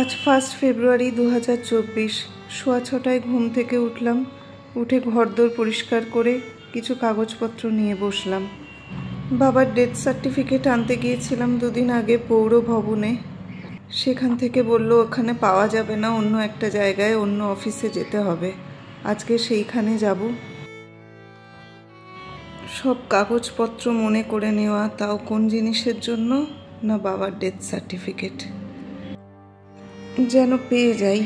আজ 1 ফেব্রুয়ারি 2024। সোয়া 6টায় ঘুম থেকে উঠলাম। উঠে ঘরদোর পরিষ্কার করে কিছু কাগজপত্র নিয়ে বসলাম। বাবার ডেথ সার্টিফিকেট আনতে গিয়েছিলাম দুদিন আগে পৌর ভবনে। সেখান থেকে বলল ওখানে পাওয়া যাবে না, অন্য একটা জায়গায় অন্য অফিসে যেতে হবে। আজকে সেইখানে যাব। সব কাগজপত্র মনে করে নেওয়া, তাও কোন জিনিসের জন্য? না, বাবার ডেথ সার্টিফিকেট যেন পেয়ে যাই।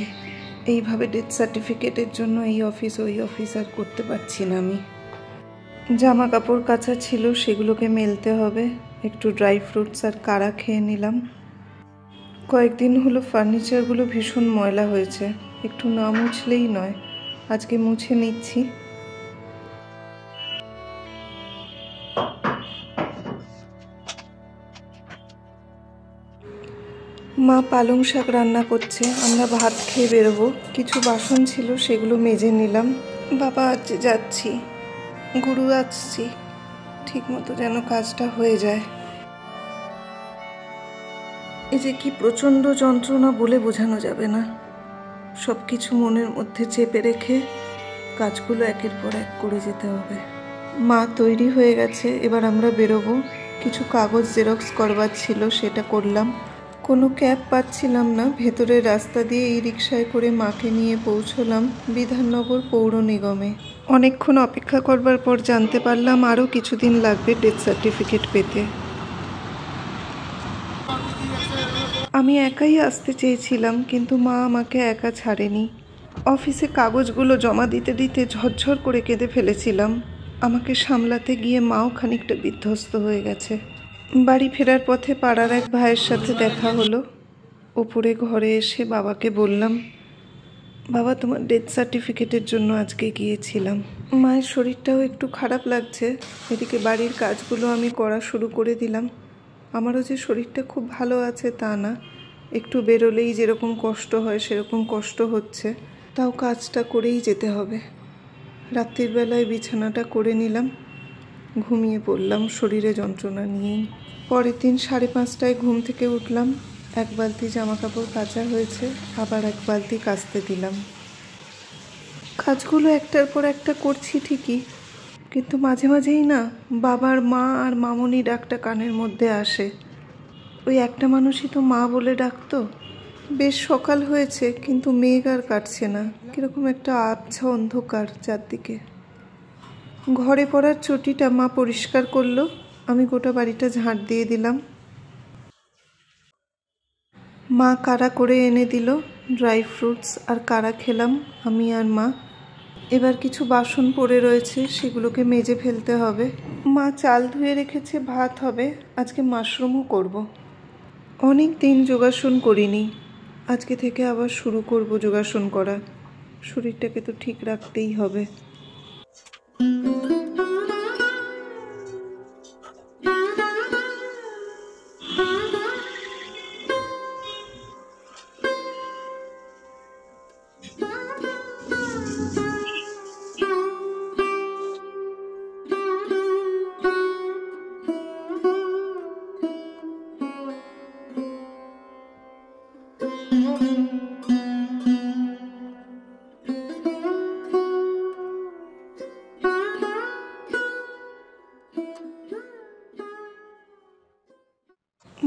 এইভাবে ডেথ সার্টিফিকেটের জন্য এই অফিস ওই অফিস আর করতে পারছি না আমি। জামা কাপড় কাচা ছিল, সেগুলোকে মেলতে হবে। একটু ড্রাই ফ্রুটস আর কাড়া খেয়ে নিলাম। কয়েকদিন হলো ফার্নিচারগুলো ভীষণ ময়লা হয়েছে, একটু না মুছলেই নয়। আজকে মুছে নিচ্ছি। মা পালং শাক রান্না করছে, আমরা ভাত খেয়ে বেরোবো। কিছু বাসন ছিল, সেগুলো মেজে নিলাম। বাবা আজ যাচ্ছি, গুরু আসছি, ঠিক মতো যেন কাজটা হয়ে যায়। এই যে কি প্রচণ্ড যন্ত্রণা বলে বোঝানো যাবে না। সব কিছু মনের মধ্যে চেপে রেখে কাজগুলো একের পর এক করে যেতে হবে। মা তৈরি হয়ে গেছে, এবার আমরা বেরোবো। কিছু কাগজ জেরক্স করবার ছিল, সেটা করলাম। কোনো ক্যাব পাচ্ছিলাম না, ভেতরের রাস্তা দিয়ে এই রিকশায় করে মাকে নিয়ে পৌঁছলাম বিধাননগর পৌর নিগমে। অনেকক্ষণ অপেক্ষা করবার পর জানতে পারলাম আরও কিছুদিন লাগবে ডেথ সার্টিফিকেট পেতে। আমি একাই আসতে চেয়েছিলাম, কিন্তু মা আমাকে একা ছাড়েনি। অফিসে কাগজগুলো জমা দিতে দিতে ঝরঝর করে কেঁদে ফেলেছিলাম। আমাকে সামলাতে গিয়ে মাও খানিকটা বিধ্বস্ত হয়ে গেছে। বাড়ি ফেরার পথে পাড়ার এক ভাইয়ের সাথে দেখা হলো। ওপরে ঘরে এসে বাবাকে বললাম, বাবা তোমার ডেথ সার্টিফিকেটের জন্য আজকে গিয়েছিলাম। মায়ের শরীরটাও একটু খারাপ লাগছে। এদিকে বাড়ির কাজগুলো আমি করা শুরু করে দিলাম। আমারও যে শরীরটা খুব ভালো আছে তা না, একটু বেরোলেই যেরকম কষ্ট হয় সেরকম কষ্ট হচ্ছে। তাও কাজটা করেই যেতে হবে। রাত্রির বেলায় বিছানাটা করে নিলাম, ঘুমিয়ে পড়লাম শরীরে যন্ত্রণা নিয়েই। পরের দিন 5:30টায় ঘুম থেকে উঠলাম। 1 বালতি জামা কাপড় কাচা হয়েছে, আবার 1 বালতি কাচতে দিলাম। কাজগুলো একটার পর একটা করছি ঠিকই, কিন্তু মাঝে মাঝেই না বাবার মা আর মামনি ডাকটা কানের মধ্যে আসে। ওই একটা মানুষই তো মা বলে ডাকতো। বেশ সকাল হয়েছে, কিন্তু মেঘ আর কাটছে না, কিরকম একটা আবছা অন্ধকার চারদিকে। ঘরে পড়ার চটিটা মা পরিষ্কার করলো, আমি গোটা বাড়িটা ঝাঁট দিয়ে দিলাম। মা কাড়া করে এনে দিল, ড্রাই ফ্রুটস আর কাড়া খেলাম আমি আর মা। এবার কিছু বাসন পড়ে রয়েছে, সেগুলোকে মেজে ফেলতে হবে। মা চাল ধুয়ে রেখেছে, ভাত হবে। আজকে মাশরুমও করব। অনেক দিন যোগাসন করিনি, আজকে থেকে আবার শুরু করব যোগাসন করা। শরীরটাকে তো ঠিক রাখতেই হবে।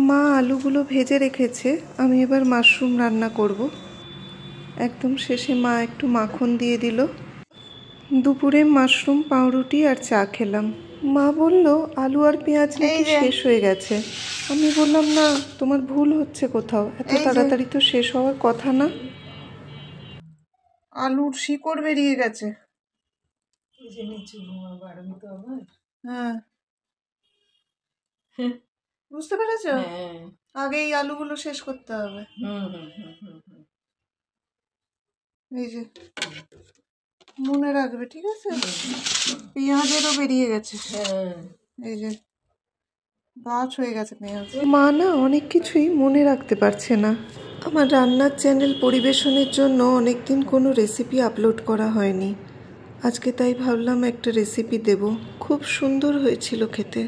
মা আলুগুলো ভেজে রেখেছে, আমি এবার মাশরুম রান্না করব। একদম শেষে মা একটু মাখন দিয়ে দিল। দুপুরে মাশরুম, পাউরুটি আর চা খেলাম। মা বলল আলু আর পেঁয়াজ নাকি শেষ হয়ে গেছে। আমি বললাম, না, তোমার ভুল হচ্ছে কোথাও, এত তাড়াতাড়ি তো শেষ হওয়ার কথা না। আলুর শিকড় বেরিয়ে গেছে। হ্যাঁ, বুঝতে পেরেছ? আগে এই আলুগুলো শেষ করতে হবে। এই যে মনে রাখবে, ঠিক আছে? পেঁয়াজেরও বেরিয়ে গেছে, এই যে গাছ হয়ে গেছে পেঁয়াজ। মা না অনেক কিছুই মনে রাখতে পারছে না। আমার রান্নার চ্যানেল পরিবেশনের জন্য অনেকদিন কোনো রেসিপি আপলোড করা হয়নি। আজকে তাই ভাবলাম একটা রেসিপি দেব। খুব সুন্দর হয়েছিল খেতে।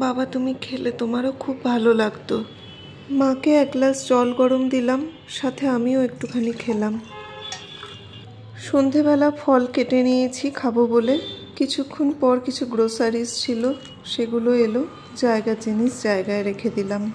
বাবা, তুমি খেলে তোমারও খুব ভালো লাগতো। মাকে এক গ্লাস জল গরম দিলাম, সাথে আমিও একটুখানি খেলাম। সন্ধেবেলা ফল কেটে নিয়েছি খাবো বলে। কিছুক্ষণ পর কিছু গ্রোসারিজ ছিল, সেগুলো এলো, জায়গার জিনিস জায়গায় রেখে দিলাম।